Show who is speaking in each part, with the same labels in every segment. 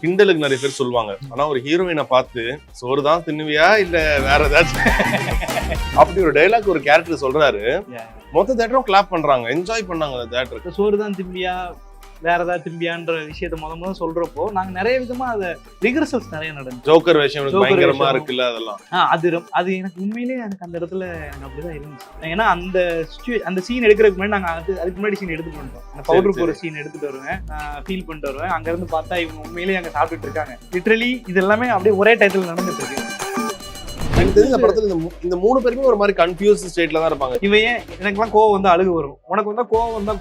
Speaker 1: கிண்டலுக்கு நிறைய பேர் சொல்லுவாங்க. ஆனா ஒரு ஹீரோயினை பார்த்து சோறு தான் தின்னுவியா இல்ல வேற ஏதாச்சும் அப்படி ஒரு டைலாக் ஒரு கேரக்டர் சொல்றாரு. மொத்த தேட்டரும் கிளாப் பண்றாங்க, என்ஜாய் பண்ணாங்க அந்த தேட்டருக்கு.
Speaker 2: சோறு தான் திம்பியா வேற ஏதாவது திரும்பியான்ற விஷயத்த முதல்ல சொல்றப்போ நாங்க நிறைய விதமா அதை ரிகர்சல்ஸ் நிறைய நடந்துச்சு.
Speaker 1: ஜோக்கர் விஷயம் பயங்கரமா இருக்குல்ல அதெல்லாம்.
Speaker 2: அது எனக்கு உண்மையிலேயே எனக்கு அந்த இடத்துல எனக்கு அப்படிதான் இருந்துச்சு. ஏன்னா அந்த சீன் எடுக்கிறதுக்கு முன்னாடி நாங்க அதுக்கு முன்னாடி சீன் எடுத்துட்டு வந்தோம். அந்த பவுடர் போற சீன் எடுத்துட்டு வருவேன், ஃபீல் பண்ணிட்டு வருவேன். அங்க இருந்து பார்த்தா இவங்க உண்மையிலேயே அங்க சாப்பிட்டுட்டு இருக்காங்க. லிட்டரலி இது எல்லாமே அப்படியே ஒரே டைத்துல நடந்துட்டு இருக்கு.
Speaker 1: எனக்கு தெரிஞ்ச படத்துல இந்த 3 பேருமே ஒரு மாதிரி கன்ஃபியூஸ் ஸ்டேட்ல தான் இருப்பாங்க.
Speaker 2: இவன் ஏன் எனக்குலாம் கோவம் வந்தா அழுகு வரும், உனக்கு வந்தா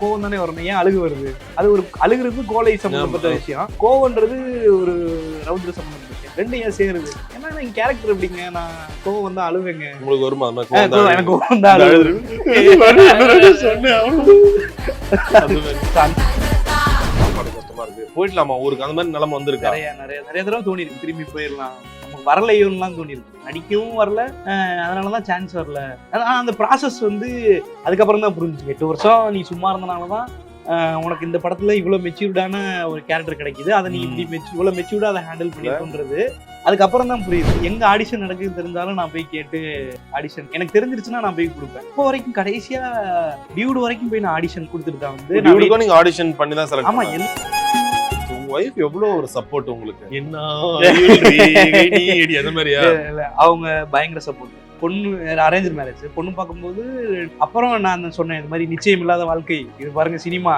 Speaker 2: கோவம் தானே வரணும், ஏன் அழுகு வருது? அது ஒரு அழுகுறது கோலை சம்பந்தப்பட்ட விஷயம், கோவம்ன்றது ஒரு ரவுத்ர சம்பந்தப்பட்ட விஷயம். ரெண்டு ஏன் சேருது? ஏன்னா என் கேரக்டர் எப்படிங்க, நான் கோவம் வந்தா அழுவேங்க.
Speaker 1: உங்களுக்கு வருமா?
Speaker 2: எனக்கு கோவம் வந்தா அழுகு.
Speaker 1: போயிடலாமா ஊருக்கு? அந்த மாதிரி நிலைமை வந்திருக்கு.
Speaker 2: நிறைய தடவை தோணி இருக்கு திரும்பி போயிடலாம், நமக்கு வரலையோன்னுலாம் தோணி இருக்கு. நடிக்கவும் வரல, அதனாலதான் சான்ஸ் வரல. ஆனா அந்த ப்ராசஸ் வந்து அதுக்கப்புறம் தான் புரிஞ்சுச்சு. 8 வருஷம் நீ சும்மா இருந்தனாலதான் உனக்கு இந்த படத்துல இவ்வளவு மெச்சூர்டான ஒரு கேரக்டர் கிடைக்குது. அதை நீ இப்படி இவ்வளவு மெச்சூர்டா அதை ஹேண்டில் பண்ணிருக்குன்றது அதுக்கப்புறம் தான் புரியுது. எங்க ஆடிஷன் நடக்குது தெரிஞ்சாலும் நான் போய் கேட்டு ஆடிஷன் எனக்கு தெரிஞ்சிருச்சுன்னா நான் போய் கொடுப்பேன். இப்போ வரைக்கும் கடைசியா டியூட் வரைக்கும் போய் நான் ஆடிஷன் கொடுத்துட்டு தான் வந்து
Speaker 1: நீங்க ஆடிஷன் பண்ணி தான் செலக்ட்.
Speaker 2: ஆமா.
Speaker 1: வைஃப் எவ்வளவு ஒரு சப்போர்ட் உங்களுக்கு? என்ன அந்த மாதிரியா?
Speaker 2: அவங்க பயங்கர சப்போர்ட். பொண்ணு அரேஞ்ச் மேரேஜ், பொண்ணு பார்க்கும்போது அப்புறம் நான் சொன்னேன் இது மாதிரி நிச்சயம் இல்லாத வாழ்க்கை, இது பாருங்க சினிமா,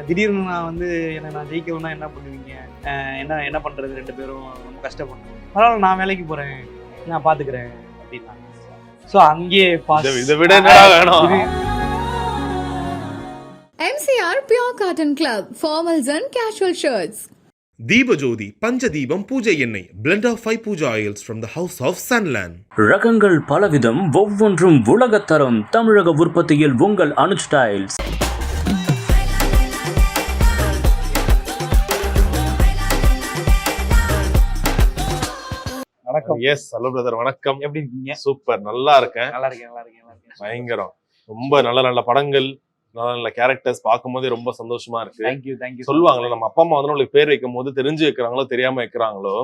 Speaker 2: திடீர்னு நான் வந்து நான் ஜெயிக்கணும்னா என்ன பண்ணுவீங்க, என்ன பண்றது, 2 பேரும் ரொம்ப கஷ்டப்பட்டோம், பரவாயில்ல நான் வேலைக்கு போறேன், நான் பாத்துக்கிறேன் அப்படின்னா. ஸோ அங்கேயே
Speaker 1: இதை விட வேணும்.
Speaker 3: MCR Pure Cotton Club, formals and casual shirts.
Speaker 4: Deepajothi Panchadeepam பூஜை எண்ணெய் blend of 5 Pooja oils from the house of Sunland.
Speaker 5: ரகங்கள் பலவிதம், ஒவ்வொன்றும் உலகத்தரம். தமிழக உற்பத்தியில் உங்கள் அனுஜ் ஸ்டைல்ஸ்.
Speaker 2: வணக்கம்.
Speaker 1: எஸ், ஹலோ பிரதர், வணக்கம்.
Speaker 2: எப்படி இருக்கீங்க?
Speaker 1: சூப்பர், நல்லா இருக்கேன்.
Speaker 2: நல்லா இருக்கேன்.
Speaker 1: பயங்கரம். ரொம்ப நல்ல நல்ல படங்கள், நல்ல நல்ல கேரக்டர்ஸ் பார்க்கும்போதே ரொம்ப சந்தோஷமா இருக்கு.
Speaker 2: தேங்க்யூ.
Speaker 1: சொல்லுவாங்களே நம்ம அப்பா அம்மா வந்து உங்களுக்கு பேர் வைக்கும் போது தெரிஞ்சு வைக்கிறாங்களோ தெரியாம வைக்கிறாங்களோ,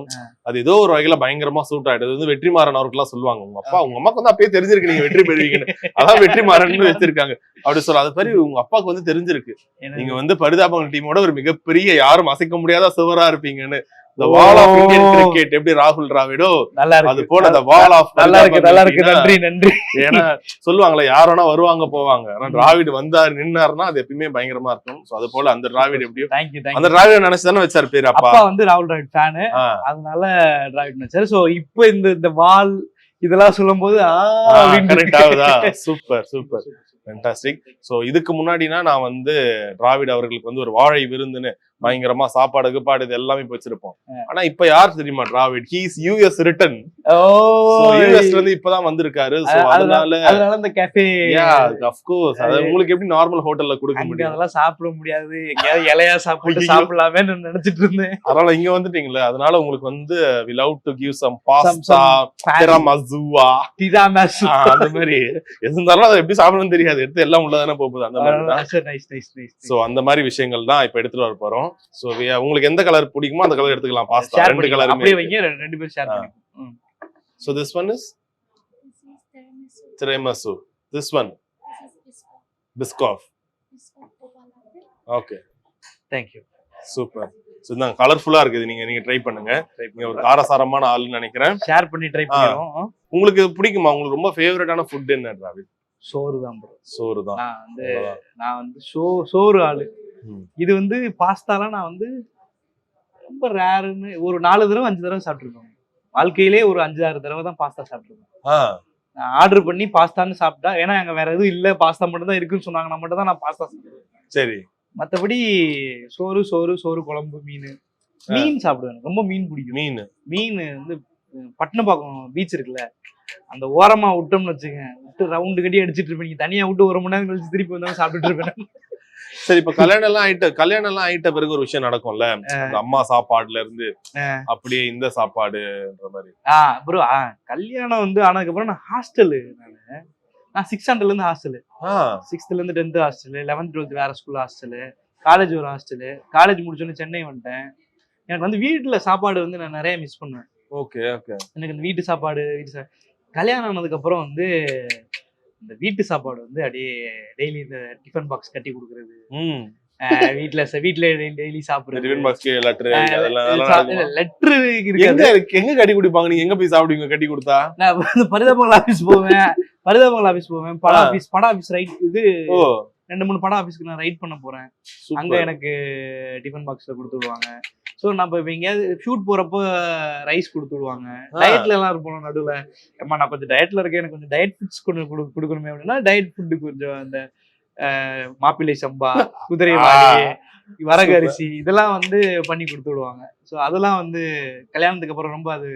Speaker 1: அது ஏதோ ஒரு வகையில பயங்கரமா சூட் ஆயிடுது. வந்து வெற்றிமாறன் அவருக்குலாம் சொல்லுவாங்க, உங்க அம்மாக்கு வந்து அப்பயே தெரிஞ்சிருக்கு நீங்க வெற்றி பெறுவீங்கன்னு, அதான் வெற்றிமாறன் வச்சிருக்காங்க அப்படி சொல்ல. அது மாதிரி உங்க அப்பாவுக்கு வந்து தெரிஞ்சிருக்கு நீங்க வந்து பரிதாபங்கள் டீமோட ஒரு மிகப்பெரிய யாரும் அசைக்க முடியாத சுவரா இருப்பீங்கன்னு. The wall of Indian cricket எப்படி ராகுல் டிராவிடோ, அது போல the wall of
Speaker 2: நல்லா இருக்கு. நன்றி.
Speaker 1: ஏன்னா சொல்லுவாங்களே யாரோனா வருவாங்க போவாங்க, ஆனா டிராவிட் வந்தாரு நின்னாருன்னா அது எப்பயுமே பயங்கரமா இருக்கும். சோ அது போல அந்த டிராவிட் எப்படியோ அந்த டிராவிட் நினைச்சுதானே வச்சாரு பேரு. அப்பா
Speaker 2: வந்து ராகுல் டிராவிட் ஃபேனு, அதனால டிராவிட் நினைச்சாரு. சோ இப்போ இந்த வால் இதெல்லாம் சொல்லும் போது
Speaker 1: கரெக்ட் ஆகுதா? Super fantastic. சோ இதுக்கு முன்னாடினா நான் வந்து டிராவிட் அவர்களுக்கு வந்து ஒரு வாழை விருந்துன்னு பயங்கரமா சாப்பாடு கீப்பாடு இது எல்லாமே வச்சிருப்போம். ஆனா இப்ப யார் தெரியுமா Dravid? He is US return. US ல இருந்து இப்பதான் வந்திருக்காரு. சோ அதனால
Speaker 2: இந்த கேஃபே,
Speaker 1: ஆஃப் கோர்ஸ் அது உங்களுக்கு எப்படி நார்மல் ஹோட்டல்ல கொடுக்க முடியும்?
Speaker 2: அதெல்லாம் சாப்பிட முடியாது, எங்கயாவது இலையா சாப்பிடலாமே நினைச்சிட்டு இருந்தேன்.
Speaker 1: அதனால இங்க வந்துட்டீங்களே, அதனால உங்களுக்கு வந்து we love to give some pasta, tiramisu அந்த மாதிரி எது இருந்தாலும் அதை எப்படி சாப்பிடணும்னு தெரியாது, எடுத்து எல்லாம் உள்ளதானே போகுது. அந்த மாதிரி தான். சோ அந்த மாதிரி விஷயங்கள் தான் இப்ப எடுத்துட்டு வர போறோம். சோ உங்களுக்கு எந்த கலர் பிடிக்குமோ அந்த கலர் எடுத்துக்கலாம். பாஸ்தா 2 கலர்
Speaker 2: அப்படியே வைங்க, 2 பேர் ஷேர் பண்ணிக்கலாம்.
Speaker 1: So this one is tiramisu. This one biscoff. Okay,
Speaker 2: thank you.
Speaker 1: Super. So இந்த கலர்ஃபுல்லா இருக்குது, நீங்க ட்ரை பண்ணுங்க. நீங்க ஒரு காரசாரமான ஆளுன்னு நினைக்கிறேன்.
Speaker 2: ஷேர் பண்ணி ட்ரை பண்ணுவோம்.
Speaker 1: உங்களுக்கு பிடிக்குமா? உங்களுக்கு ரொம்ப ஃபேவரட்டான ஃபுட் என்ன டிராவிட்?
Speaker 2: சோறு தான் ப்ரோ.
Speaker 1: சோறு தான்.
Speaker 2: நான் வந்து சோறு ஆளு. இது வந்து பாஸ்தாலாம் நான் வந்து ரொம்ப ரேருன்னு ஒரு 4 தடவை 5 தடவை சாப்பிட்டுருக்கேன் வாழ்க்கையிலே. ஒரு 5-6 தடவை தான் பாஸ்தா சாப்பிட்டுருக்கேன். நான் ஆர்டர் பண்ணி பாஸ்தான்னு சாப்பிட்டா, ஏன்னா அங்க வேற எதுவும் இல்ல, பாஸ்தா மட்டும் தான் இருக்குன்னு சொன்னாங்கன்னா மட்டும் தான் நான் பாஸ்தா சாப்பிடுவேன்.
Speaker 1: சரி.
Speaker 2: மத்தபடி சோறு குழம்பு, மீன் சாப்பிடுவேன். ரொம்ப மீன் பிடிக்கும். மீன் வந்து பட்டினப்பாக்கம் பீச் இருக்குல்ல, அந்த ஓரமா விட்டோம்னு வச்சுக்கேன், விட்டு ரவுண்டு கட்டி அடிச்சிட்டு இருப்பேன். நீங்க தனியா விட்டு 1 மணி நேரம் கழிச்சு திருப்பி வந்தாலும் சாப்பிட்டுட்டு இருப்பேன்.
Speaker 1: சரி, இப்ப கல்யாணம் எல்லாம் ஆயிட்ட பிறகு ஒரு விஷயம் நடக்கும்ல, அம்மா சாப்பாடுல இருந்து அப்படியே இந்த சாப்பாடுன்ற மாதிரி.
Speaker 2: ப்ரோ கல்யாணம் வந்து ஆனதுக்கு அப்புறம் நான் ஹாஸ்டலு, நான் 6th standardல இருந்து ஹாஸ்டலு, 6th ல இருந்து 10th ஹாஸ்டலு, 11th 12th வேற ஸ்கூல் ஹாஸ்டலு, காலேஜ் ஒரு ஹாஸ்டலு. காலேஜ் முடிச்சோன்னு சென்னை வந்துட்டேன். எனக்கு வந்து வீட்டுல சாப்பாடு வந்து நான் நிறைய மிஸ் பண்ணுவேன்.
Speaker 1: Okay okay.
Speaker 2: எனக்கு இந்த வீட்டு சாப்பாடு கல்யாணம் ஆனதுக்கு அப்புறம் வந்து இந்த வீட்டு சாப்பாடு வந்து அப்படியே டெய்லி இந்த டிஃபன் பாக்ஸ் கட்டி கொடுக்கறது, வீட்டுல டெய்லி சாப்பிடுறது.
Speaker 1: டிஃபன் பாக்ஸ் லெட்டர் அதெல்லாம்
Speaker 2: லெட்டர்
Speaker 1: எங்க எங்க கட்டி குடிப்பாங்க? நீங்க எங்க போய் சாப்பிடுவீங்க கட்டி கொடுத்தா?
Speaker 2: நான் வந்து பரிதாபங்கள் ஆபீஸ் போவேன், பட ஆபீஸ் ரைட் இது 2-3 பட ஆபீஸ்க்கு நான் ரைட் பண்ண போறேன். அங்க எனக்கு டிஃபன் பாக்ஸ்ல கொடுத்து விடுவாங்க. ஸோ நம்ம இப்போ எங்கேயாவது ஷூட் போறப்போ ரைஸ் கொடுத்து விடுவாங்க. டயட்ல எல்லாம் இருப்போம் நடுவில், அம்மா நான் கொஞ்சம் டயட்ல இருக்கேன், எனக்கு கொஞ்சம் டயட் ஃபுட்ஸ் கொடுக்கணுமே அப்படின்னா டயட் ஃபுட்டு கொஞ்சம் அந்த மாப்பிள்ளை சம்பா, குதிரைவாளி, வரகரிசி இதெல்லாம் வந்து பண்ணி கொடுத்து விடுவாங்க. ஸோ அதெல்லாம் வந்து கல்யாணத்துக்கு அப்புறம் ரொம்ப அது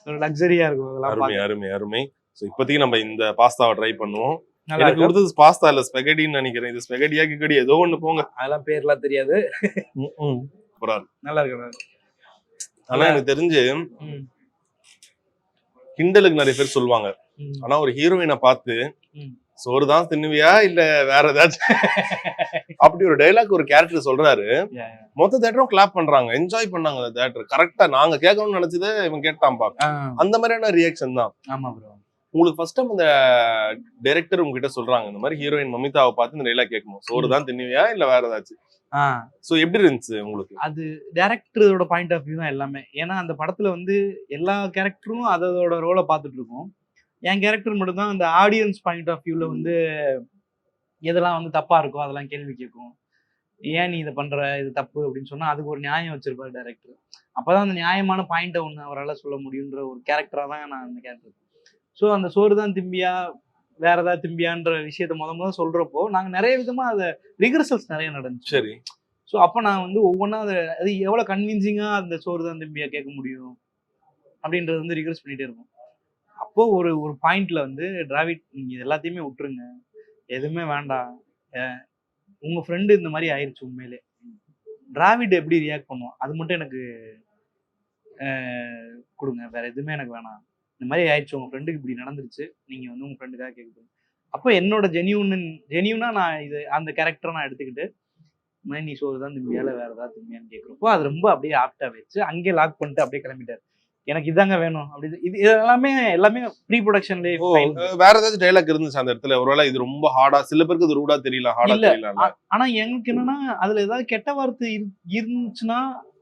Speaker 2: ஒரு லக்ஸரியா இருக்கும்.
Speaker 1: அருமை அருமை அருமை. ஸோ இப்போதைக்கு நம்ம இந்த பாஸ்தாவை ட்ரை பண்ணுவோம். எனக்கு கொடுத்தது பாஸ்தா இல்ல ஸ்பெகடின்னு நினைக்கிறேன். இது ஸ்பெகடியா கிக்கடி ஏதோ ஒண்ணு போங்க,
Speaker 2: அதெல்லாம் பேர்லாம் தெரியாது.
Speaker 1: நல்லா இருக்கு. ஆனா எனக்கு தெரிஞ்சு கிண்டலுக்கு நிறைய பேர் சொல்லுவாங்க, ஆனா ஒரு ஹீரோயினை பார்த்து சோறு தான் தின்னுவியா இல்ல வேற ஏதாச்சும் அப்படி ஒரு டைலாக் ஒரு கேரக்டர் சொல்றாரு. மொத்த தேட்டரும் கிளாப் பண்றாங்க, என்ஜாய் பண்ணாங்க அந்த தேட்டர். கரெக்டா நாங்க கேட்கணும்னு நினைச்சதை இவன் கேட்டான் பாக்க. அந்த மாதிரியான ரியாக்ஷன் தான்.
Speaker 2: ஆமா ப்ரோ.
Speaker 1: உங்களுக்கு ஃபர்ஸ்ட் டைம் அந்த டைரக்டர் உங்ககிட்ட சொல்றாங்க இந்த மாதிரி ஹீரோயின் மமிதாவை பார்த்து இந்த டைலாக் கேட்கணும், சோறு தான் தின்னுவியா இல்ல வேற ஏதாச்சும். சோ எப்படி இருந்துச்சு உங்களுக்கு? அது
Speaker 2: டைரக்டரோட பாயிண்ட் ஆஃப் வியூ தான் எல்லாமே. ஏன்னா அந்த படத்துல வந்து எல்லா கேரக்டரும் அதோட ரோலை பார்த்துட்டு இருக்கும். என் கேரக்டர் மட்டும் தான் அந்த ஆடியன்ஸ் பாயிண்ட் ஆஃப் வியூல வந்து எதெல்லாம் வந்து தப்பா இருக்கோ அதெல்லாம் கேள்வி கேட்கும். ஏன் நீ இதை பண்ற, இது தப்பு அப்படின்னு சொன்னா அதுக்கு ஒரு நியாயம் வச்சிருப்பாரு டைரக்டர். அப்பதான் அந்த நியாயமான பாயிண்ட்டை ஒண்ணு அவரால் சொல்ல முடியுன்ற ஒரு கேரக்டரா தான் நான் அந்த கேரக்டர். ஸோ அந்த சோறு தான் திம்பியா வேற ஏதாவது திம்பியான்ற விஷயத்த முத சொல்றப்போ நாங்க நிறைய விதமா அதை ரிகர்சல்ஸ் நிறைய நடந்துச்சு.
Speaker 1: சரி.
Speaker 2: ஸோ அப்போ நான் வந்து ஒவ்வொன்றா அது எவ்வளவு கன்வின்சிங்கா அந்த சோறு தான் திம்பியா கேட்க முடியும் அப்படின்றது வந்து ரிகர்ஸ் பண்ணிட்டே இருக்கும். அப்போ ஒரு பாயிண்ட்ல வந்து டிராவிட் நீங்க இது எல்லாத்தையுமே விட்டுருங்க, எதுவுமே வேண்டாம், உங்க ஃப்ரெண்டு இந்த மாதிரி ஆயிடுச்சு, உண்மையிலே டிராவிட் எப்படி ரியாக்ட் பண்ணுவோம் அது மட்டும் எனக்கு கொடுங்க, வேற எதுவுமே எனக்கு வேணாம், இந்த மாதிரி ஆயிடுச்சு, உங்க ஃப்ரெண்டுக்கு இப்படி நடந்துருச்சு, நீங்க வந்து உங்க ஃப்ரெண்டுக்காக கேட்குறீங்க. அப்போ என்னோட ஜெனியூனா நான் இது அந்த கேரக்டரை நான் எடுத்துக்கிட்டு நீ சோறு தான் திம்பியால வேற ஏதாவது திம்பியான்னு கேட்குறப்போ அது ரொம்ப அப்படியே ஆப்டா வச்சு அங்கேயே லாக் பண்ணிட்டு அப்படியே கிளம்பிட்டாரு. எனக்கு இதாங்க வேணும் அப்படி. இது எல்லாமே ப்ரீ ப்ரொடக்ஷன்லயே.
Speaker 1: வேற ஏதாவது டைலாக் இருந்துச்சு அந்த இடத்துல? ஒருவேளை இது ரொம்ப ஹார்டா, சில பேருக்கு இது ரூடா தெரியல, ஹார்டா தெரியல.
Speaker 2: ஆனா எனக்கு என்னன்னா அதுல ஏதாவது கெட்ட வார்த்தை இருந்துச்சுன்னா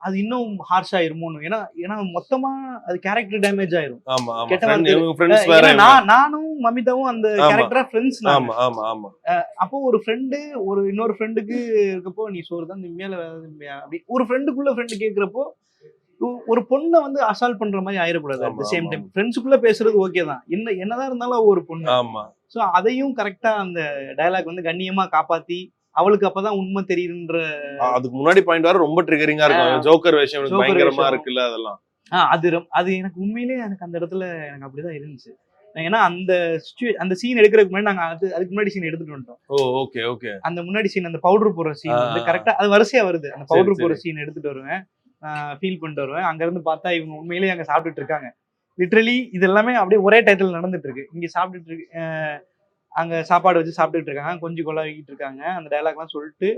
Speaker 2: அது இன்னும் ஹார்ஷ் ஆயிருமோன்னு. ஏன்னா மொத்தமா அது கேரக்டர் டேமேஜ் ஆயிரும். நானும் மமிதாவும் அந்த கேரக்டரா ஃப்ரெண்ட்ஸ். அப்போ ஒரு ஃப்ரெண்டு இன்னொரு ஃப்ரெண்டுக்கு இருக்கப்போ நீ சோறு தான் திம்பியால வேற திம்பியா அப்படி ஒரு ஃப்ரெண்டுக்குள்ள ஃப்ரெண்டு கேட்கிறப்போ ஒரு பொண்ணை வந்து அசால்ட் பண்ற மாதிரி ஆயிடக்கூடாது. அட் தி சேம் டைம் ஃப்ரெண்ட்ஸுக்குள்ள பேசுறது ஓகே தான், என்னதான் இருந்தாலும் ஒரு பொண்ணு. சோ அதையும் கரெக்டா அந்த டயலாக் வந்து கண்ணியமா காப்பாத்தி அவளுக்கு அப்பதான் உண்மை தெரியுன்ற.
Speaker 1: அதுக்கு முன்னாடி பாயிண்ட் வர ரொம்ப ட்ரிகரிங்கா இருக்கும். ஜோக்கர் விஷயம் பயங்கரமா இருக்குல்ல அதெல்லாம்.
Speaker 2: அது எனக்கு உண்மையிலேயே எனக்கு அந்த இடத்துல எனக்கு அப்படிதான் இருந்துச்சு. ஏன்னா அந்த சீன் எடுக்கிறதுக்கு முன்னாடி நாங்க அதுக்கு முன்னாடி சீன் எடுத்துட்டு வந்துட்டோம். அந்த முன்னாடி சீன் அந்த பவுடர் போடுற சீன் வந்து கரெக்டா அது வரிசையா வருது. அந்த பவுடர் போடுற சீன் எடுத்துட்டு வருவேன், ஃபீல் பண்ணிட்டு வருவேன். அங்க இருந்து பார்த்தா இவங்க உண்மையிலேயே அங்க சாப்பிட்டுட்டு இருக்காங்க. லிட்டரலி இது எல்லாமே அப்படியே ஒரே டைட்டில் நடந்துட்டு இருக்கு. இங்க சாப்பிட்டுட்டு இருக்கு, அங்க சாப்பாடு வச்சு சாப்பிட்டுட்டு இருக்காங்க, கொஞ்சம் கொள்ளாவிக்கிட்டு இருக்காங்க. அந்த டைலாக் எல்லாம் சொல்லிட்டு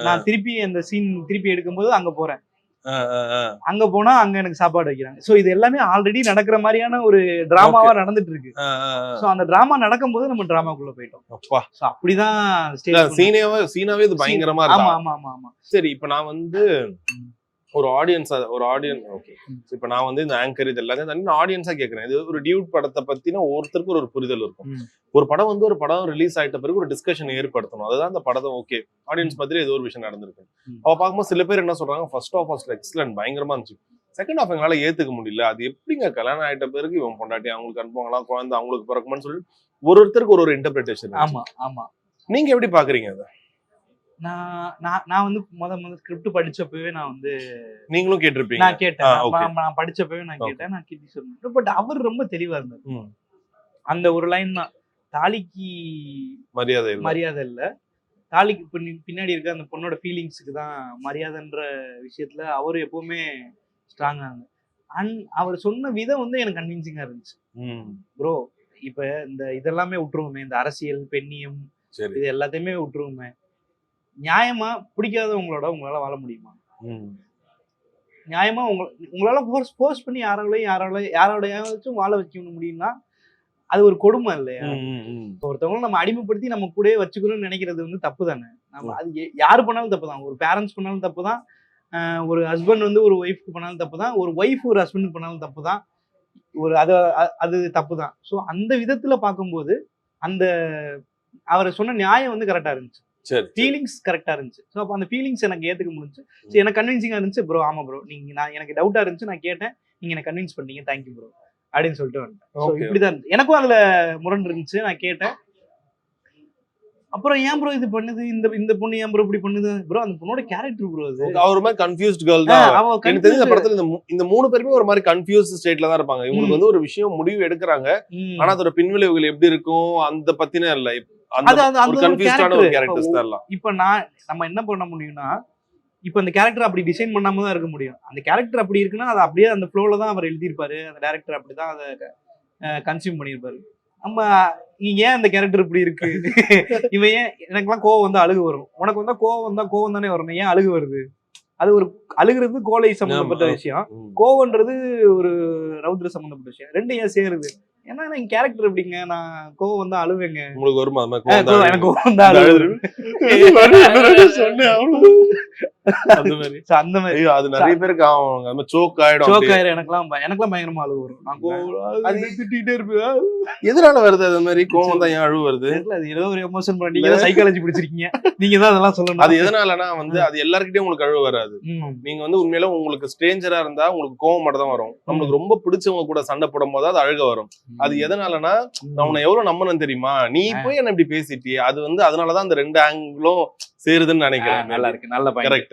Speaker 2: நான் திருப்பி அந்த சீன் திருப்பி எடுக்கும்போது அங்க போறேன். அங்க போனா அங்க எனக்கு சாப்பாடு வைக்கிறாங்க. சோ இது எல்லாமே ஆல்ரெடி நடக்கிற மாதிரியான ஒரு டிராமாவா நடந்துட்டு இருக்கு. சோ அந்த டிராமா நடக்கும்போது நம்ம டிராமாக்குள்ள போயிட்டோம். சோ அப்படிதான்
Speaker 1: சீனாவே இது பயங்கரமா இருக்கு.
Speaker 2: ஆமா ஆமா ஆமா.
Speaker 1: சரி, இப்ப நான் வந்து ஒரு ஆடியன்ஸ் ஓகே, இப்ப நான் வந்து இந்த ஆங்கர் இது எல்லாத்தையும் தனி ஆடியன்ஸா கேட்கறேன். இது ஒரு டியூட் படத்தை பத்தினா ஒருத்தருக்கு ஒரு புரிதல் இருக்கும். ஒரு படம் ரிலீஸ் ஆயிட்ட பிறகு ஒரு டிஸ்கஷன் ஏற்படுத்தணும். அதுதான் அந்த படம் ஓகே ஆடியன்ஸ் பத்தி ஏதோ ஒரு விஷயம் நடந்திருக்கு. அவ பார்க்கும்போது சில பேர் என்ன சொல்றாங்க, ஃபர்ஸ்ட் ஆஃப் எக்ஸலன்ட் பயங்கரமா இருந்துச்சு, செகண்ட் ஆஃப் எங்களால ஏத்துக்க முடியல, அது எப்படிங்க கல்யாணம் ஆயிட்ட பிறகு இவன் பொண்டாட்டி அவங்களுக்கு அனுப்புவாங்களா, குழந்தை அவங்களுக்கு பிறக்குமான்னு சொல்லி ஒருத்தருக்கு ஒரு இன்டர்பிரேஷன்.
Speaker 2: ஆமா ஆமா.
Speaker 1: நீங்க எப்படி பாக்குறீங்க அதை?
Speaker 2: நான் வந்து முதல்ல ஸ்கிரிப்ட் படிச்சப்பவே நான் வந்து
Speaker 1: நீங்களும் கேட்டிருப்பீங்க.
Speaker 2: நான் கேட்டேன், நான் படிச்சப்பவே நான் கேட்டேன், நான் கேட்டு சொன்னேன். பட் அவர் ரொம்ப தெளிவா இருந்தார். அந்த ஒரு லைன் தான், தாலிக்கு மரியாதை இல்ல, தாலிக்கு பின்னாடி இருக்க அந்த பொண்ணோட ஃபீலிங்ஸுக்கு தான் மரியாதைன்ற விஷயத்துல அவரு எப்பவுமே ஸ்ட்ராங்கா இருந்தார். அவர் சொன்ன விதம் வந்து எனக்கு கன்வின்சிங்கா இருந்துச்சு. ப்ரோ இப்ப இதெல்லாமே விட்டுருவோமே, இந்த அரசியல் பெண்ணியம் இது எல்லாத்தையுமே விட்டுருவோமே, நியாயமா பிடிக்காதவங்களோட உங்களால வாழ முடியுமா? நியாயமா உங்களால ஃபோர்ஸ் பண்ணி யாரோடையாச்சும் வாழ வைக்க முடியும்னா அது ஒரு கொடுமை இல்லையா? ஒருத்தவங்களும் நம்ம அடிமைப்படுத்தி நம்ம கூடயே வச்சுக்கணும்னு நினைக்கிறது வந்து தப்பு தானே. நம்ம அது யாரு பண்ணாலும் தப்பு தான். ஒரு பேரண்ட்ஸ் பண்ணாலும் தப்பு தான், ஒரு ஹஸ்பண்ட் வந்து ஒரு ஒய்ஃப்க்கு பண்ணாலும் தப்பு தான், ஒரு ஒய்ஃப் ஒரு ஹஸ்பண்டுக்கு பண்ணாலும் தப்பு தான், அது தப்பு தான். ஸோ அந்த விதத்துல பார்க்கும்போது அந்த அவர் சொன்ன நியாயம் வந்து கரெக்டா இருந்துச்சு, ஃபீலிங்ஸ் கரெக்டா இருந்துச்சு. ஸோ அப்போ அந்த ஃபீலிங்ஸ் எனக்கு ஏத்துக்க முடிஞ்சு. ஸோ எனக்கு கன்வின்சிங்கா இருந்துச்சு. ப்ரோ ஆமா ப்ரோ, நான் எனக்கு டவுட்டா இருந்துச்சு, நான் கேட்டேன், நீங்க எனக்கு கன்வின்ஸ் பண்ணீங்க, தேங்க்யூ ப்ரோ அப்படின்னு சொல்லிட்டு வந்துட்டேன். இப்படிதான் இருந்துச்சு. எனக்கும் அதுல முரண் இருந்துச்சு. நான் கேட்டேன், அப்புறம் ஏன் ப்ரோ இது பண்ணுது, இந்த பொண்ணு ஏன் ப்ரோ இப்படி பண்ணுது ப்ரோ, அந்த பொண்ணோட கேரக்டர் ப்ரோ, அது
Speaker 1: அவர் மாதிரி கன்ஃபியூஸ்ட் கேர்ள் தான். எனக்கு தெரிஞ்ச படத்துல இந்த 3 பேருமே ஒரு மாதிரி கன்ஃபியூஸ்ட் ஸ்டேட்ல தான் இருப்பாங்க. இவங்களுக்கு வந்து ஒரு விஷயம் முடிவு எடுக்கிறாங்க, ஆனா அதோட பின்விளைவுகள் எப்படி இருக்கும் அந்த பத்தின இல்ல. ஒரு கன்ஃபியூஸ்டான ஒரு கேரக்டர்ஸ் தான்.
Speaker 2: இப்ப நம்ம என்ன பண்ண முடியும்னா, இப்ப அந்த கேரக்டர் அப்படி டிசைன் பண்ணாம தான் இருக்க முடியும். அந்த கேரக்டர் அப்படி இருக்குன்னா அது அப்படியே அந்த ஃப்ளோல தான் அவர் எழுதியிருப்பாரு, அந்த டைரக்டர் அப்படிதான் அதை கன்சியூம் பண்ணியிருப்பாரு. நம்ம ஏன் அந்த கேரக்டர் இப்படி இருக்கு, இவன் ஏன், எனக்குலாம் கோவம் வந்தா அழுகு வரும், உனக்கு வந்தா கோவம் தானே வரணும், ஏன் அழுகு வருது? அது ஒரு அழுகுறது கோலை சம்பந்தப்பட்ட விஷயம், கோவம்ன்றது ஒரு ரௌத்ர சம்பந்தப்பட்ட விஷயம். ரெண்டு ஏன் சேருது? ஏன்னா என் கேரக்டர் எப்படிங்க, நான் கோவம் வந்தா அழுவேங்க.
Speaker 1: உங்களுக்கு வருமா?
Speaker 2: எனக்கு கோவம் தான் அந்த மாதிரி
Speaker 1: அது நிறைய பேருக்கு ஆகும், சோக் ஆயிடும்.
Speaker 2: எனக்கெல்லாம் பயங்கரமா அழுகு வரும். நான் திட்டிகிட்டே இருப்பேன்.
Speaker 1: எதனால வருது அது மாதிரி கோவம் தான், ஏன் அழுவு வருது?
Speaker 2: அது ஏதோ ஒரு எமோஷன் பண்ணி, நீங்க சைக்காலஜி பிடிச்சிருக்கீங்க, நீங்க தான் அதெல்லாம் சொல்லணும்.
Speaker 1: அது எதனாலனா வந்து அது எல்லார்கிட்டயும் உங்களுக்கு அழுவு வராது. நீங்க வந்து உண்மையில உங்களுக்கு ஸ்ட்ரேஞ்சரா இருந்தா உங்களுக்கு கோவம் மட்டும் தான் வரும். நம்மளுக்கு ரொம்ப பிடிச்சவங்க கூட சண்டை போடும் போது அது அழுக வரும். அது எதனாலனா, நான் உன்னை எவ்வளவு நம்பணும் தெரியுமா, நீ போய் என்ன இப்படி பேசிட்டியே, அது வந்து அதனாலதான் அந்த 2 ஆங்கிளும் சேருதுன்னு நினைக்கிறேன்.
Speaker 2: நல்லா இருக்கு, நல்ல பாயிண்ட்.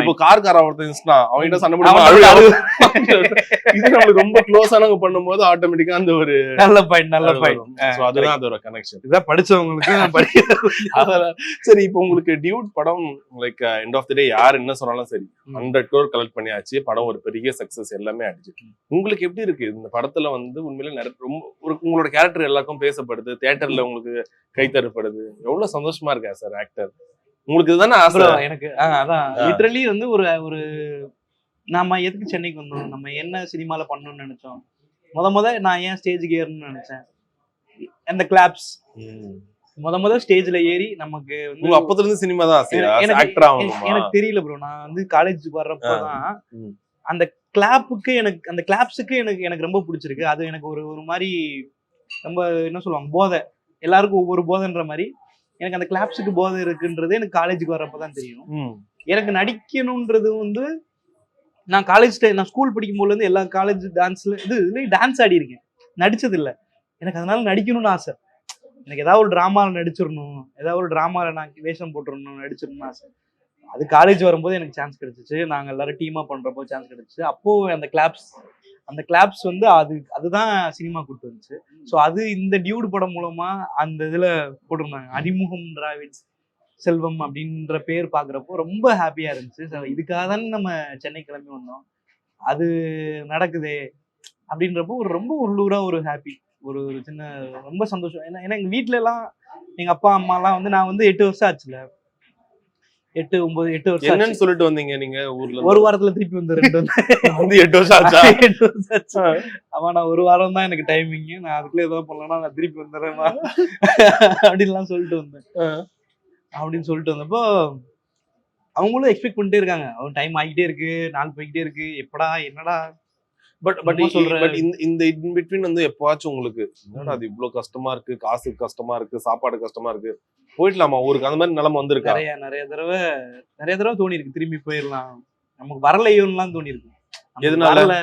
Speaker 1: இப்போ கார்கார ஒருத்தன் அவன்கிட்ட சண்டை போடும்போது இது நம்மளுக்கு ரொம்ப க்ளோஸானவங்க பண்ணும்போது ஆட்டோமேட்டிக்கா அந்த ஒரு
Speaker 2: நல்ல பாயிண்ட்.
Speaker 1: சோ அதுதான் அதோட கனெக்ஷன்.
Speaker 2: இதான் படிச்சவங்களுக்கு.
Speaker 1: சரி, இப்போ உங்களுக்கு டியூட் படம் லைக் எண்ட் ஆஃப் தி டே யார் என்ன சொன்னாலும் சரி 100 crore கலெக்ட் பண்ணியாச்சு, படம் ஒரு பெரிய சக்சஸ், எல்லாமே ஆயிடுச்சு. உங்களுக்கு எப்படி இருக்கு இந்த படத்துல வந்து உண்மையில நிறைய ரொம்ப உங்களோட கேரக்டர் எல்லாருக்கும் பேசப்படுது, தியேட்டர்ல உங்களுக்கு கைத்தறப்படுது, எவ்வளவு சந்தோஷமா இருக்கா சார் ஆக்டர்? உங்களுக்கு இதுதானே ஆசை?
Speaker 2: எனக்கு அதான் லிட்டரலி வந்து ஒரு நாம எதுக்கு சென்னைக்கு வந்தோம், நம்ம என்ன சினிமால பண்ணணும்னு நினைச்சோம், முத நான் ஏன் ஸ்டேஜுக்கு ஏறணும்னு நினைச்சேன், அந்த கிளாப்ஸ் முத ஸ்டேஜ்ல ஏறி நமக்கு வந்து
Speaker 1: அப்பத்துல இருந்து சினிமா தான்
Speaker 2: எனக்கு தெரியல ப்ரோ. நான் வந்து காலேஜுக்கு வர்றப்பதான் அந்த கிளாப்புக்கு அந்த கிளாப்ஸுக்கு எனக்கு ரொம்ப பிடிச்சிருக்கு. அது எனக்கு ஒரு மாதிரி ரொம்ப என்ன சொல்லுவாங்க, போதை, எல்லாருக்கும் ஒவ்வொரு போதைன்ற மாதிரி எனக்கு அந்த கிளாப்ஸுக்கு போதை இருக்குன்றது எனக்கு காலேஜுக்கு வர்றப்பதான் தெரியும். எனக்கு நடிக்கணும்ன்றது வந்து நான் ஸ்கூல் படிக்கும் போதுல இருந்து எல்லா காலேஜ் டான்ஸ்ல டான்ஸ் ஆடி இருக்கேன், நடிச்சது இல்லை. எனக்கு அதனால நடிக்கணும்னு ஆசை. எனக்கு ஏதாவது ஒரு டிராமாவில் நடிச்சிடணும், ஏதாவது ஒரு டிராமாவில் நான் வேஷம் போட்டுடணும், நடிச்சிடணும்னு ஆசை. அது காலேஜ் வரும்போது எனக்கு சான்ஸ் கிடைச்சிச்சு. நாங்கள் எல்லாரும் டீமா பண்றப்போ சான்ஸ் கிடைச்சிச்சு. அப்போ அந்த கிளாப்ஸ் வந்து அதுதான் சினிமா கூட்டு வந்துச்சு. ஸோ அது இந்த டியூட் படம் மூலமா அந்த இதுல போட்டிருந்தாங்க, அறிமுகம் டிராவிட் செல்வம் அப்படின்ற பேர் பாக்குறப்போ ரொம்ப ஹாப்பியா இருந்துச்சு. இதுக்காக தானே நம்ம சென்னை கிளம்பி வந்தோம், அது நடக்குதே அப்படின்றப்போ ரொம்ப உள்ளூரா ஒரு ஹாப்பி, ஒரு சின்ன ரொம்ப சந்தோஷம். ஏன்னா எங்க வீட்டுல எல்லாம் எங்க அப்பா அம்மா எல்லாம் வந்து நான் வந்து 8 வருஷம் ஆச்சுல, 8 வருஷம்
Speaker 1: என்னன்னு சொல்லிட்டு வந்தீங்க நீங்க ஊர்ல?
Speaker 2: ஒரு வாரத்துல திருப்பி வந்து
Speaker 1: 8 வருஷம் ஆச்சா?
Speaker 2: 8 வருஷம் ஆச்சு. ஆமா, நான் ஒரு வாரம் தான் எனக்கு டைமிங், நான் அதுக்குள்ள ஏதாவது பண்ணலன்னா நான் திருப்பி வந்துடுறேன் அப்படின்லாம் சொல்லிட்டு வந்தேன். அப்படின்னு சொல்லிட்டு வந்தப்போ அவங்களும் எக்ஸ்பெக்ட் பண்ணிட்டே இருக்காங்க, அவன் டைம் ஆகிட்டே இருக்கு, நாள் போய்கிட்டே இருக்கு, எப்படா என்னடா.
Speaker 1: பட் இந்த இன் பிட்வீன் வந்து எப்பவாச்சும் உங்களுக்கு என்னடா அது இவ்வளவு கஷ்டமா இருக்கு, காசு கஷ்டமா இருக்கு, சாப்பாடு கஷ்டமா இருக்கு, போயிடலாமா ஊருக்கு, அந்த மாதிரி நிலைமை வந்திருக்கா?
Speaker 2: நிறைய தடவை தோணி இருக்கு, திரும்பி போயிடலாம், நமக்கு வரலையோன்னுலாம் தோணி இருக்கு.
Speaker 1: எதனால?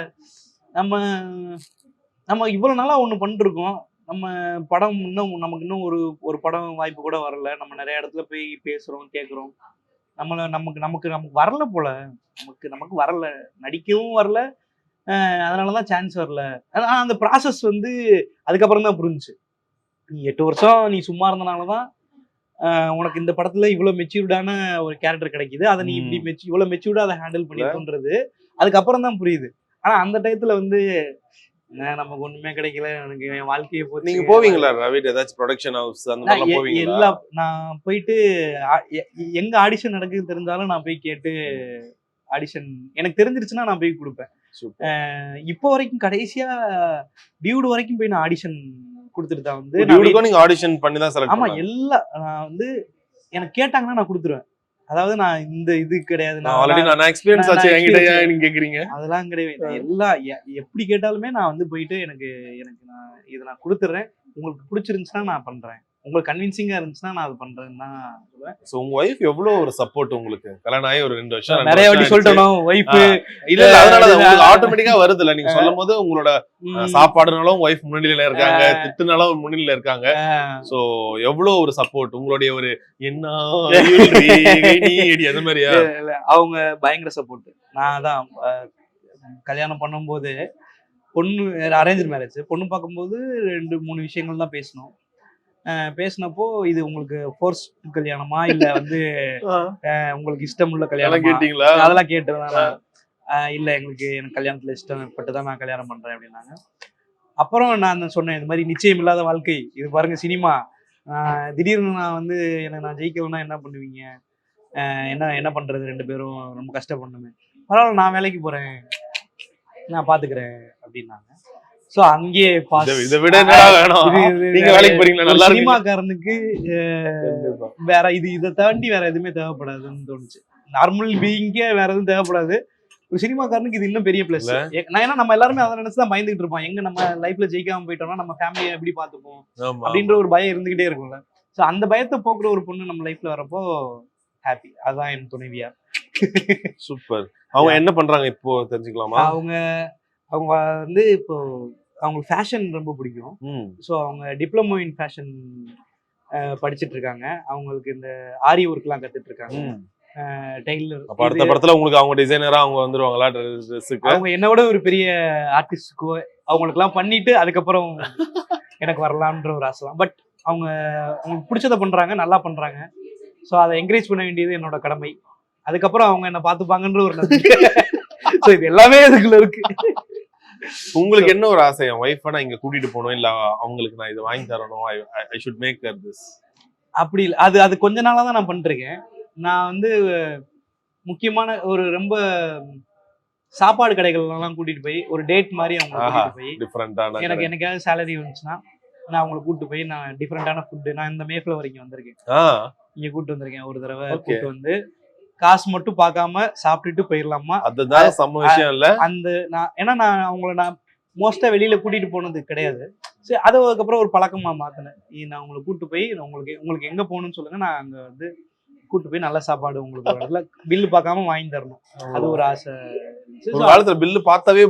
Speaker 2: நம்ம இவ்வளவு நாளா ஒண்ணு பண்ணிருக்கோம், நம்ம படம் நமக்கு இன்னும் ஒரு படம் வாய்ப்பு கூட வரல, நம்ம நிறைய இடத்துல போய் பேசுறோம், கேட்குறோம், நமக்கு வரல போல, நமக்கு வரல, நடிக்கவும் வரல, அதனாலதான் சான்ஸ் வரல. ஆனா அந்த ப்ராசஸ் வந்து அதுக்கப்புறம் தான் புரிஞ்சுச்சு. நீ 8 வருஷம் நீ சும்மா இருந்தனாலதான் உனக்கு இந்த படத்துல இவ்வளவு மெச்சூர்டான ஒரு கேரக்டர் கிடைக்குது, அதை நீ இப்படி இவ்வளவு மெச்சூர்டா அதை ஹேண்டில் பண்ணிருக்குன்றது அதுக்கப்புறம் தான் புரியுது. ஆனா அந்த டயத்துல வந்து நமக்கு ஒண்ணுமே கிடைக்கல, எனக்கு என் வாழ்க்கையை போச்சு.
Speaker 1: நீங்க போவீங்களா ரவிட், ஏதாச்சும் ப்ரொடக்ஷன் ஹவுஸ் அந்த மாதிரி போவீங்களா?
Speaker 2: நான் போயிட்டு எங்க ஆடிஷன் நடக்குது தெரிஞ்சாலும் நான் போய் கேட்டு ஆடிஷன் எனக்கு தெரிஞ்சிருச்சுன்னா நான் போய் கொடுப்பேன். இப்போ வரைக்கும் கடைசியா டியூடு வரைக்கும் போய் நான் ஆடிஷன் கொடுத்துட்டு தான் வந்து
Speaker 1: நீங்க ஆடிஷன் பண்ணி தான் செலக்ட்
Speaker 2: ஆமா எல்லாம் நான் வந்து எனக்கு கேட்டாங்கன்னா நான் கொடுத்துருவேன். அதாவது நான் இந்த இது கிடையாது,
Speaker 1: நான் ஆல்ரெடி நான் எக்ஸ்பீரியன்ஸ் ஆச்சு என்கிட்ட ஏன் நீங்க கேக்குறீங்க?
Speaker 2: அதெல்லாம் கிடையாது. எல்லாம் எப்படி கேட்டாலுமே நான் வந்து போயிட்டு எனக்கு நான் இதை நான் கொடுத்துட்றேன். உங்களுக்கு பிடிச்சிருந்துச்சுன்னா நான் பண்றேன், உங்களுக்கு கன்வின்சிங்கா இருந்துச்சுன்னா நான் அது பண்றேன்னு தான் சொல்லுவேன்.
Speaker 1: சோ உங்க வைஃப் எவ்வளவு ஒரு சப்போர்ட் உங்களுக்கு? கல்யாணம் ஆகி ஒரு 2 வருஷம்
Speaker 2: நிறைய வாட்டி சொல்லிட்டோம் வைஃப்
Speaker 1: இல்ல அதனால உங்களுக்கு ஆட்டோமேட்டிக்கா வருது இல்ல, நீங்க சொல்லும் போது உங்களோட சாப்பாடுனாலும் வைஃப் முன்னிலையில இருக்காங்க, திட்டுனாலும் முன்னிலையில இருக்காங்க. சோ எவ்வளவு ஒரு சப்போர்ட் உங்களுடைய ஒரு என்ன அந்த மாதிரியா?
Speaker 2: அவங்க பயங்கர சப்போர்ட். நான் தான் கல்யாணம் பண்ணும்போது பொண்ணு அரேஞ்ச் மேரேஜ், பொண்ணு பார்க்கும்போது 2-3 விஷயங்கள் தான் பேசணும். பேசினப்போ இது உங்களுக்கு ஃபோர்ஸ் கல்யாணமா இல்ல வந்து உங்களுக்கு இஷ்டம் உள்ள கல்யாணம்
Speaker 1: கேட்டீங்களா?
Speaker 2: அதெல்லாம் கேட்டுருந்தாங்க. இல்ல எனக்கு கல்யாணத்துல இஷ்டப்பட்டு தான் நான் கல்யாணம் பண்றேன் அப்படின்னாங்க. அப்புறம் நான் சொன்னேன் இந்த மாதிரி நிச்சயம் இல்லாத வாழ்க்கை இது, பாருங்க சினிமா, திடீர்னு நான் வந்து நான் ஜெயிக்கணும்னா என்ன பண்ணுவீங்க, என்ன பண்றது, 2 பேரும் ரொம்ப கஷ்டப்படணுமே, பரவாயில்ல நான் வேலைக்கு போறேன் நான் பாத்துக்கிறேன் அப்படின்னாங்க. சோ அங்கேயே
Speaker 1: இதை விட என்னடா வேணும், நீங்க வேலைக்கு போறீங்களா, நல்லா இருக்கு.
Speaker 2: சினிமாக்காரனுக்கு வேற இதை தாண்டி வேற எதுவுமே தேவைப்படாதுன்னு தோணுச்சு. நார்மல் பீயிங்கே வேற எதுவும் தேவைப்படாது. ஒரு சினிமாக்காரனுக்கு இது இன்னும் பெரிய பிளஸ். ஏன்னா நம்ம எல்லாருமே அதை நினைச்சுதான் பயந்துகிட்டு இருப்போம், எங்க நம்ம லைஃப்ல ஜெயிக்காம போயிட்டோம்னா நம்ம ஃபேமிலியை எப்படி பாத்துப்போம் அப்படின்ற ஒரு பயம் இருந்துகிட்டே இருக்கும்ல. சோ அந்த பயத்தை போக்குற ஒரு பொண்ணு நம்ம லைஃப்ல வரப்போ ஹாப்பி. அதுதான் என் துணைவியா.
Speaker 1: சூப்பர். அவங்க என்ன பண்றாங்க இப்போ தெரிஞ்சுக்கலாமா?
Speaker 2: அவங்க வந்து இப்போ அவங்களுக்கு ஃபேஷன் ரொம்ப பிடிக்கும். ஸோ அவங்க டிப்ளமோ இன் ஃபேஷன் படிச்சுட்டு இருக்காங்க. அவங்களுக்கு இந்த ஆரி ஒர்க்லாம் கத்துட்டு இருக்காங்க. டெய்லர்.
Speaker 1: அடுத்த படத்துல உங்களுக்கு அவங்க டிசைனரா அவங்க வந்துருவாங்களா ட்ரெஸ்ஸுக்கு?
Speaker 2: அவங்க என்ன விட ஒரு பெரிய ஆர்டிஸ்ட்க்கோ அவங்களுக்கு எல்லாம் பண்ணிட்டு அதுக்கப்புறம் எனக்கு வரலான்ற ஒரு ஆசை தான். பட் அவங்களுக்கு பிடிச்சதை பண்றாங்க, நல்லா பண்றாங்க. ஸோ அதை என்கரேஜ் பண்ண வேண்டியது என்னோட கடமை. அதுக்கப்புறம் அவங்க என்ன பார்த்துப்பாங்கன்ற ஒரு நம்பிக்கை. ஸோ இது எல்லாமே இதுக்குள்ள இருக்கு.
Speaker 1: உங்களுக்கு என்ன ஒரு ஆசை, என் ஒய்ஃபை நான் இங்க கூட்டிட்டு போகணும், இல்ல அவங்களுக்கு நான் இதை வாங்கி தரணும், I should make her this?
Speaker 2: அப்படி இல்லை, அது கொஞ்ச நாளா தான் நான் பண்ணிருக்கேன். நான் வந்து முக்கியமான ஒரு ரொம்ப சாப்பாடு கடைகள்லாம் கூட்டிட்டு போய் ஒரு டேட் மாதிரி அவங்க கூட்டிட்டு போய் டிஃபரெண்டான, எனக்கு என்னைக்காவது சேலரி வந்துச்சுன்னா நான் அவங்களை கூப்பிட்டு போய் நான் டிஃபரெண்டான ஃபுட்டு, நான் இந்த மேஃப்ளவர் வரைக்கும் வந்திருக்கேன், இங்க கூப்பிட்டு வந்திருக்கேன் ஒரு தடவை. கூப்பிட்டு வந்து காசு மட்டும் பார்க்காம சாப்பிட்டுட்டு போயிடலாமா,
Speaker 1: அதுதான் சம விஷயம் இல்ல அந்த
Speaker 2: ஏன்னா நான் அவங்கள நான் மோஸ்டா வெளியில கூட்டிட்டு போனது கிடையாது. சரி, அது அதுக்கப்புறம் ஒரு பழக்கமா மாத்தினேன். நான் உங்களை கூப்பிட்டு போய் உங்களுக்கு எங்க போகணும்னு சொல்லுங்க, நான் அங்க வந்து கூட்டு போய் நல்ல சாப்பாடு உங்களுக்கு பில்லு பார்க்காம வாங்கி தரணும். அது ஒரு ஆசை.
Speaker 1: ஒரு காலத்துல பில்லு பார்த்தாவே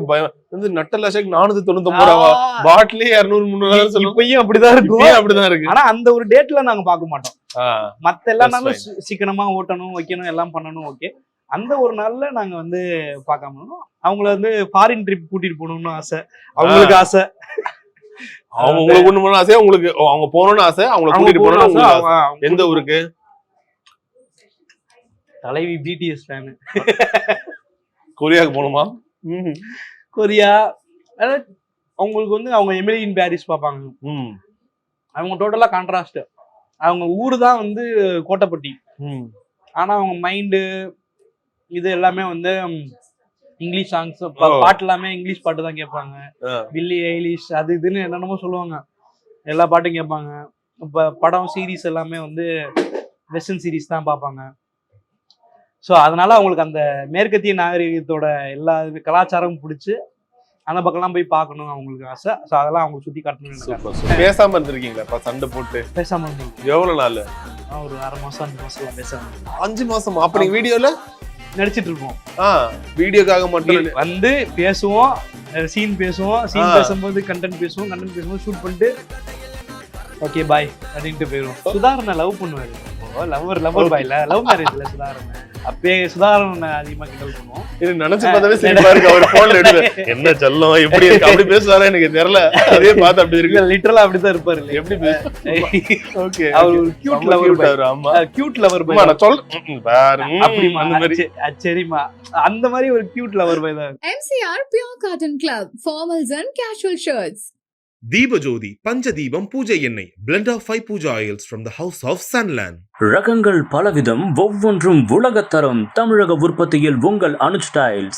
Speaker 1: வந்து நட்டல 499 ரூபா பாட்டிலே 200-300
Speaker 2: இப்பயும் அப்படிதான் இருக்கும்.
Speaker 1: அப்படிதான் இருக்கு.
Speaker 2: ஆனா அந்த ஒரு டேட்ல நாங்க பார்க்க மாட்டோம். மத்த எல்லா நாளும் சீக்கிரமா ஓட்டணும், வைக்கணும், எல்லாம் பண்ணணும். ஓகே, அந்த ஒரு நாள்ல நாங்க வந்து பார்க்காம அவங்கள வந்து ஃபாரின் ட்ரிப் கூட்டிட்டு போகணும்னு ஆசை. அவங்களுக்கு ஆசை,
Speaker 1: அவங்க உங்களுக்கு கூட்டிட்டு போகணும்னு ஆசை, உங்களுக்கு அவங்க போகணும்னு ஆசை, அவங்களை கூட்டிட்டு போகணும். எந்த ஊருக்கு?
Speaker 2: தலைவி பிடிஎஸ் ஃபேனு.
Speaker 1: கொரியாவுக்கு போகணுமா?
Speaker 2: கொரியா அவங்களுக்கு வந்து அவங்க எமிலி இன் பாரிஸ் பார்ப்பாங்க. அவங்க டோட்டலா கான்ட்ராஸ்ட். அவங்க ஊரு தான் வந்து கோட்டைப்பட்டி, ஆனா அவங்க மைண்டு இது எல்லாமே வந்து இங்கிலீஷ் சாங்ஸ், பாட்டு எல்லாமே இங்கிலீஷ் பாட்டு தான் கேட்பாங்க. பில்லி ஐலிஷ் அது இதுன்னு என்னென்னமோ சொல்லுவாங்க, எல்லா பாட்டும் கேட்பாங்க. இப்ப படம் சீரீஸ் எல்லாமே வந்து வெஸ்டர்ன் சீரீஸ் தான் பார்ப்பாங்க. ஸோ அதனால அவங்களுக்கு அந்த மேற்கத்திய நாகரிகத்தோட எல்லா கலாச்சாரமும் பிடிச்சி அந்த பக்கம்லாம் போய் பார்க்கணும் அவங்களுக்கு ஆசை. ஸோ அதெல்லாம் அவங்க சுத்தி காட்டணும்.
Speaker 1: பேசாம இருந்திருக்கீங்களா? சண்டை போட்டு
Speaker 2: பேசாம இருந்தோம்.
Speaker 1: எவ்வளவு நாள்?
Speaker 2: ஒரு 6 மாசம் 5 மாசம் பேசாம.
Speaker 1: 5 மாசம்? அப்ப நீங்க வீடியோல
Speaker 2: நடிச்சிட்டு இருப்போம்.
Speaker 1: வீடியோக்காக மட்டும்
Speaker 2: வந்து பேசுவோம், சீன் பேசுவோம், சீன் பேசும்போது கண்டென்ட் பேசுவோம், கண்டென்ட் பேசும்போது ஷூட் பண்ணிட்டு ஓகே பாய் அப்படின்ட்டு போயிடுவோம். சுதாரணை லவ் பண்ணுவாரு. லவர் பாய் இல்ல, லவ் மேரேஜ்ல சுதாரணை. அப்பே சுதாரண அதிகமா கிண்டல் பண்ணுவோம்.
Speaker 1: இது நினைச்சு பார்த்தாவே சிரிப்பா இருக்கு. அவர் போன்ல எடுத்து என்ன சொல்லும் எப்படி இருக்கு அப்படி பேசுவாரா எனக்கு தெரியல. அதே பார்த்து அப்படி இருக்கு.
Speaker 2: லிட்டரலா அப்படிதான் இருப்பாரு.
Speaker 1: எப்படி ஓகே,
Speaker 2: அவர் ஒரு கியூட் லவர் பாய். ஆமா, கியூட் லவர் பாய். நான் சொல்ல அப்படி அந்த மாதிரி. சரிமா, அந்த மாதிரி ஒரு கியூட் லவர் பாய் தான்.
Speaker 3: MCR Pure Cotton Club, formals and casual shirts.
Speaker 4: Deepajothi Panchadeepam பூஜை எண்ணெய் blend of 5 Pooja oils from the house of Sunland.
Speaker 5: ரகங்கள் பலவிதம், ஒவ்வொன்றும் உலகத்தரம். தமிழக உற்பத்தியில் உங்கள் அனுஜ் டைல்ஸ்.